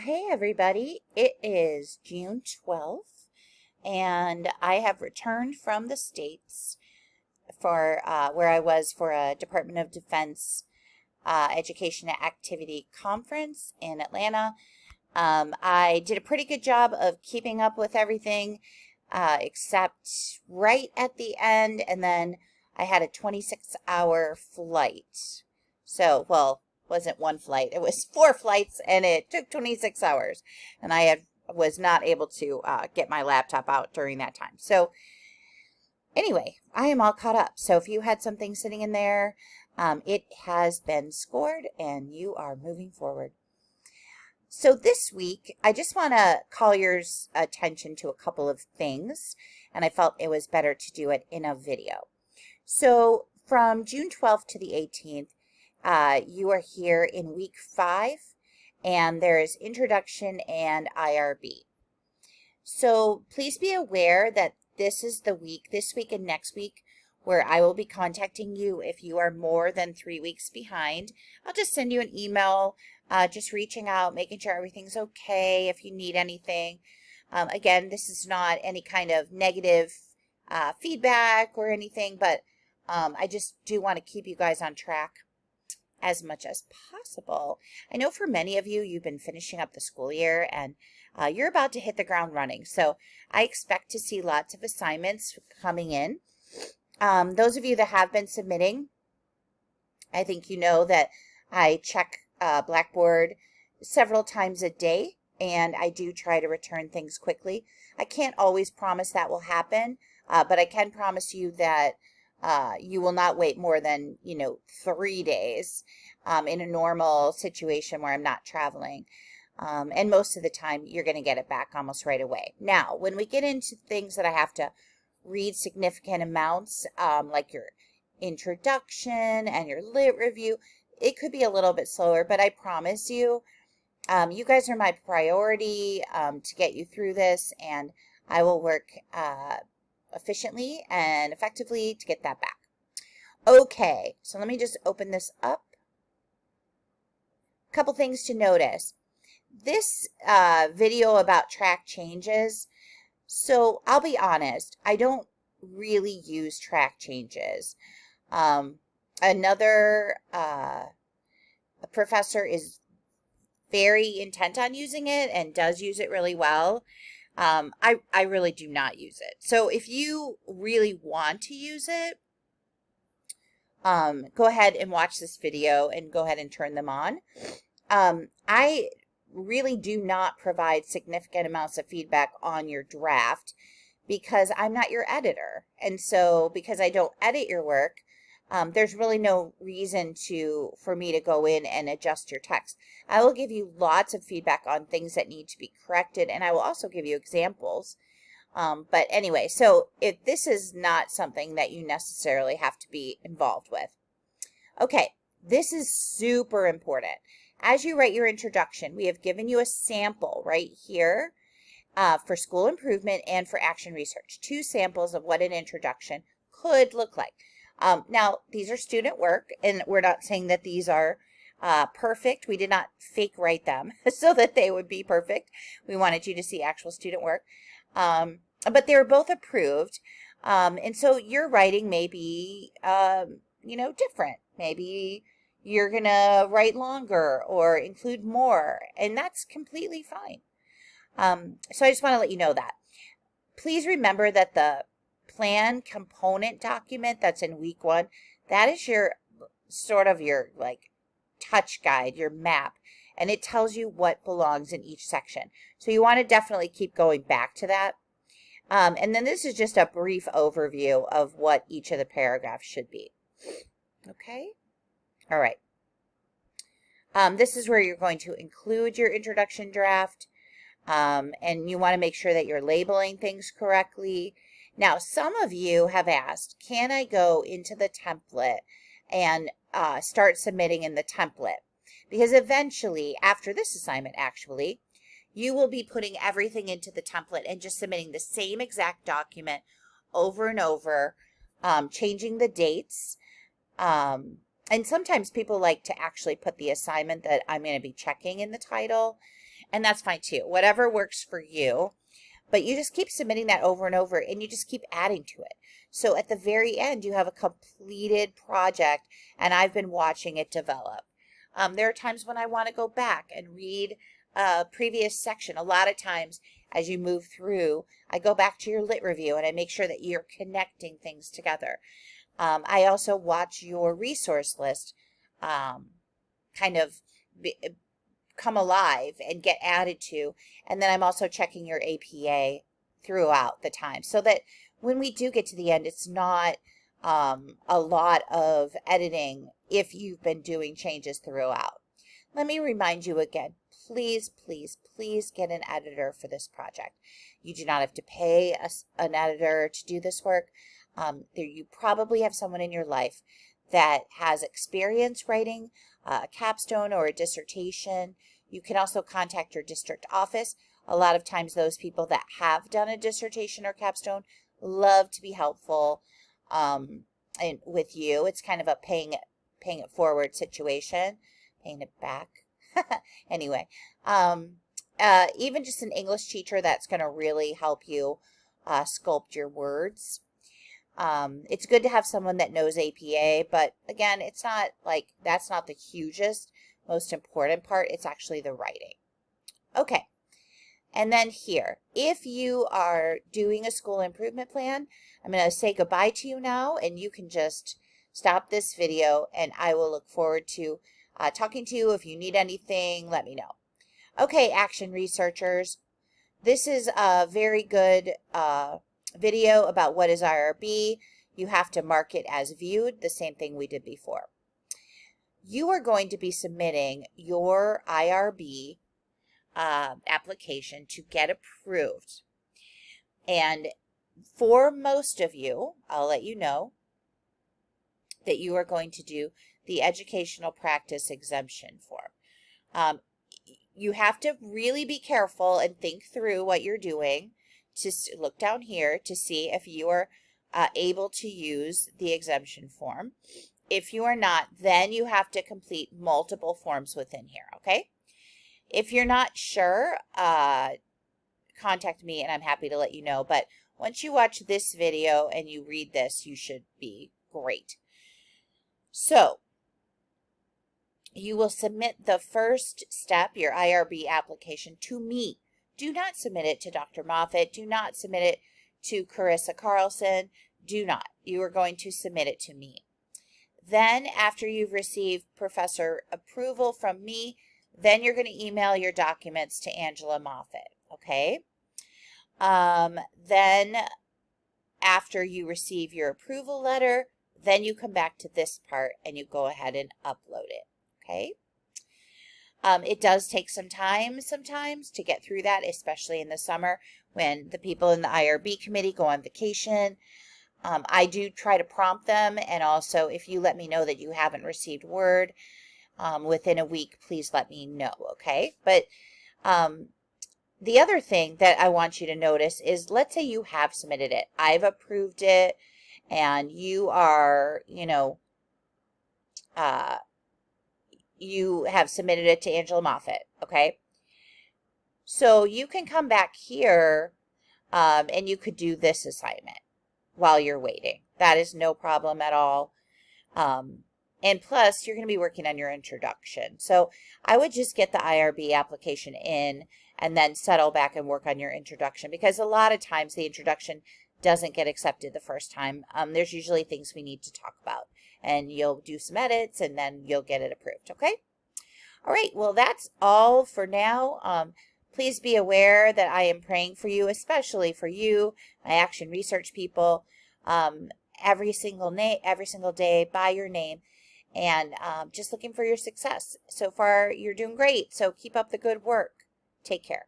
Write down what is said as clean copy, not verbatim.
Hey everybody, it is June 12th and I have returned from the States for where I was for a Department of Defense Education and Activity Conference in Atlanta. I did a pretty good job of keeping up with everything except right at the end, and then I had a 26-hour flight. So, well, wasn't one flight. It was four flights, and it took 26 hours. And was not able to get my laptop out during that time. So, anyway, I am all caught up. So, if you had something sitting in there, it has been scored, and you are moving forward. So this week, I just want to call your attention to a couple of things, and I felt it was better to do it in a video. So from June 12th to the 18th, you are here in week 5, and there is introduction and IRB. So please be aware that this is the week, this week and next week, where I will be contacting you if you are more than 3 weeks behind. I'll just send you an email, just reaching out, making sure everything's okay if you need anything. Again, this is not any kind of negative feedback or anything, but I just do want to keep you guys on track as much as possible. I know for many of you, you've been finishing up the school year and you're about to hit the ground running. So I expect to see lots of assignments coming in. Those of you that have been submitting, I think you know that I check Blackboard several times a day, and I do try to return things quickly. I can't always promise that will happen, but I can promise you that you will not wait more than, 3 days in a normal situation where I'm not traveling. And most of the time, you're going to get it back almost right away. Now, when we get into things that I have to read significant amounts, like your introduction and your lit review, it could be a little bit slower, but I promise you, you guys are my priority to get you through this, and I will work efficiently and effectively to get that back. Okay, so let me just open this up. A couple things to notice. This video about track changes, so I'll be honest, I don't really use track changes. Another professor is very intent on using it and does use it really well. I really do not use it. So if you really want to use it, go ahead and watch this video and go ahead and turn them on. I really do not provide significant amounts of feedback on your draft because I'm not your editor. And so because I don't edit your work, there's really no reason for me to go in and adjust your text. I will give you lots of feedback on things that need to be corrected, and I will also give you examples. But anyway, so if this is not something that you necessarily have to be involved with. Okay, this is super important. As you write your introduction, we have given you a sample right here for school improvement and for action research. 2 samples of what an introduction could look like. Now, these are student work, and we're not saying that these are perfect. We did not fake write them so that they would be perfect. We wanted you to see actual student work. But they were both approved. And so your writing may be, different. Maybe you're going to write longer or include more, and that's completely fine. So I just want to let you know that. Please remember that the plan component document that's in week 1, that is your sort of your like touch guide, your map, and it tells you what belongs in each section. So you want to definitely keep going back to that. And then this is just a brief overview of what each of the paragraphs should be. Okay? All right. This is where you're going to include your introduction draft, and you want to make sure that you're labeling things correctly. Now, some of you have asked, can I go into the template and start submitting in the template? Because eventually, after this assignment actually, you will be putting everything into the template and just submitting the same exact document over and over, changing the dates. And sometimes people like to actually put the assignment that I'm going to be checking in the title. And that's fine too. Whatever works for you. But you just keep submitting that over and over, and you just keep adding to it. So at the very end, you have a completed project, and I've been watching it develop. There are times when I want to go back and read a previous section. A lot of times as you move through, I go back to your lit review and I make sure that you're connecting things together. I also watch your resource list kind of come alive and get added to. And then I'm also checking your APA throughout the time so that when we do get to the end, it's not a lot of editing if you've been doing changes throughout. Let me remind you again, please, please, please get an editor for this project. You do not have to pay an editor to do this work. You probably have someone in your life that has experience writing a capstone or a dissertation. You can also contact your district office. A lot of times those people that have done a dissertation or capstone love to be helpful and with you. It's kind of a paying it forward situation, paying it back. Anyway, even just an English teacher that's going to really help you sculpt your words. It's good to have someone that knows APA, but again, it's not like that's not the hugest, most important part. It's actually the writing. Okay. And then here, if you are doing a school improvement plan, I'm going to say goodbye to you now, and you can just stop this video, and I will look forward to talking to you. If you need anything, let me know. Okay, action researchers, this is a very good video about what is IRB. You have to mark it as viewed, the same thing we did before. You are going to be submitting your IRB application to get approved. And for most of you, I'll let you know that you are going to do the educational practice exemption form. You have to really be careful and think through what you're doing. To look down here to see if you are able to use the exemption form. If you are not, then you have to complete multiple forms within here, okay? If you're not sure, contact me and I'm happy to let you know. But once you watch this video and you read this, you should be great. So, you will submit the first step, your IRB application, to me. Do not submit it to Dr. Moffitt. Do not submit it to Carissa Carlson. Do not. You are going to submit it to me. Then, after you've received professor approval from me, then you're going to email your documents to Angela Moffitt, okay? Then, after you receive your approval letter, then you come back to this part and you go ahead and upload it, okay? It does take some time sometimes to get through that, especially in the summer when the people in the IRB committee go on vacation. I do try to prompt them, and also if you let me know that you haven't received word within a week, please let me know, okay? But the other thing that I want you to notice is, let's say you have submitted it. I've approved it, and you are, you have submitted it to Angela Moffitt, okay? So you can come back here and you could do this assignment while you're waiting. That is no problem at all. And plus, you're going to be working on your introduction. So I would just get the IRB application in and then settle back and work on your introduction, because a lot of times the introduction doesn't get accepted the first time. There's usually things we need to talk about, and you'll do some edits and then you'll get it approved, okay? All right, well, that's all for now. Please be aware that I am praying for you, especially for you, my action research people, every single day by your name, and just looking for your success. So far, you're doing great, so keep up the good work. Take care.